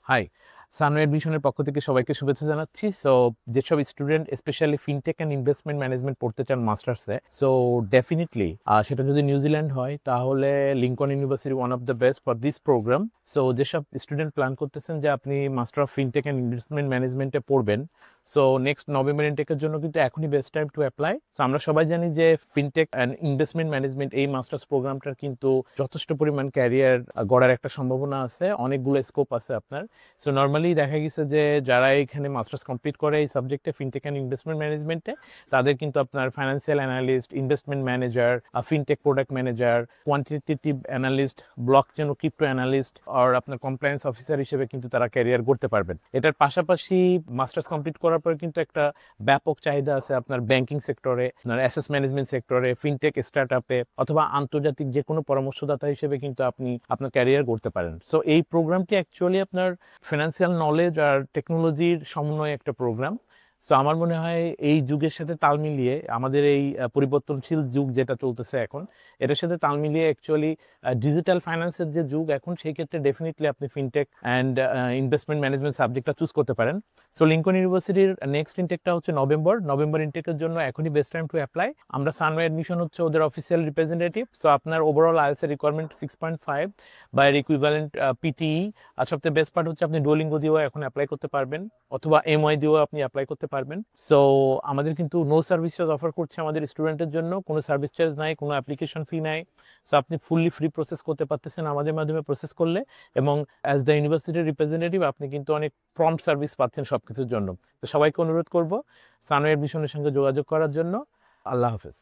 High, সানওয়ে এডমিশনের পক্ষ থেকে সবাইকে শুভেচ্ছা জানাচ্ছি। সো যেসব student specially fintech and investment management পড়তে চান মাস্টার্সে, সো ডেফিনেটলি সেটা যদি নিউজিল্যান্ড হয় তাহলে Lincoln university one of the best for this programme. So যেসব স্টুডেন্ট প্ল্যান করতেছেন যে আপনি master of fintech and investment ম্যানেজমেন্টে পড়বেন, সো নেক্সট নভেম্বর ইনটেকের জন্য কিন্তু এখনই best time to apply. So আমরা সবাই জানি যে ফিনটেক অ্যান্ড ইনভেস্টমেন্ট ম্যানেজমেন্ট এই মাস্টার্স প্রোগ্রামটার কিন্তু যথেষ্ট পরিমাণ ক্যারিয়ার গড়ার একটা সম্ভাবনা আছে, অনেকগুলো স্কোপ আছে আপনার। সো নর্মালি দেখা গেছে যে যারা এখানে মাস্টার্স কমপ্লিট করে এই সাবজেক্টে ফিনটেক অ্যান্ড ইনভেস্টমেন্ট ম্যানেজমেন্টে, তাদের কিন্তু আপনার financial analyst, investment manager, fintech product manager, quantitative analyst, blockchain ও ক্রিপ্টো অ্যানালিস্ট আর আপনার কমপ্লায়েন্স অফিসার হিসেবে কিন্তু তারা ক্যারিয়ার করতে পারবেন। এটার পাশাপাশি মাস্টার্স কমপ্লিট করার পরে কিন্তু একটা ব্যাপক চাহিদা আছে আপনার ব্যাংকিং সেক্টরে, আপনার অ্যাসেট ম্যানেজমেন্ট সেক্টরে, ফিনটেক স্টার্ট আপে অথবা আন্তর্জাতিক যে কোনো পরামর্শদাতা হিসেবে কিন্তু আপনি আপনার ক্যারিয়ার করতে পারেন। সো এই প্রোগ্রামটি অ্যাকচুয়ালি আপনার ফিনান্সিয়াল নলেজ আর টেকনোলজির সমন্বয়ে একটা প্রোগ্রাম। সো আমার মনে হয় এই যুগের সাথে তাল মিলিয়ে আমাদের এই পরিবর্তনশীল যুগ যেটা চলতেছে এখন, এটার সাথে তাল মিলিয়ে অ্যাকচুয়ালি ডিজিটাল ফাইন্যান্সের যে যুগ এখন, সেই ক্ষেত্রে ডেফিনেটলি আপনি ফিনটেক অ্যান্ড ইনভেস্টমেন্ট ম্যানেজমেন্ট সাবজেক্টটা চুজ করতে পারেন। সো লিঙ্কন ইউনিভার্সিটির নেক্সট ইনটেকটা হচ্ছে নভেম্বর ইনটেকের জন্য এখনই বেস্ট টাইম টু অ্যাপ্লাই। আমরা সানওয়ে অ্যাডমিশন হচ্ছে ওদের অফিসিয়াল রিপ্রেজেন্টেটিভ। সো আপনার ওভারঅল আইএলটিএস রিকোয়ারমেন্ট 6.5 বা এর ইকুইভ্যালেন্ট পিটিই। আর সবচেয়ে বেস্ট পার্ট হচ্ছে আপনি ডুওলিঙ্গো দিয়েও এখন অ্যাপ্লাই করতে পারবেন অথবা এমওয়াই দিয়েও আপনি অ্যাপ্লাই করতে পারবেন। সো আমাদের কিন্তু নো সার্ভিস চার্জ অফার করছে আমাদের স্টুডেন্টের জন্য, কোনো সার্ভিস চার্জ নাই, কোনো অ্যাপ্লিকেশন ফি নাই। সো আপনি ফুললি ফ্রি প্রসেস করতে পারতেছেন আমাদের মাধ্যমে প্রসেস করলে, এবং অ্যাজ দ্য ইউনিভার্সিটির রিপ্রেজেন্টেটিভ আপনি কিন্তু অনেক প্রম্পট সার্ভিস পাচ্ছেন সব কিছুর জন্য। তো সবাইকে অনুরোধ করবো সানওয়ে এডমিশনের সঙ্গে যোগাযোগ করার জন্য। আল্লাহ হাফেজ।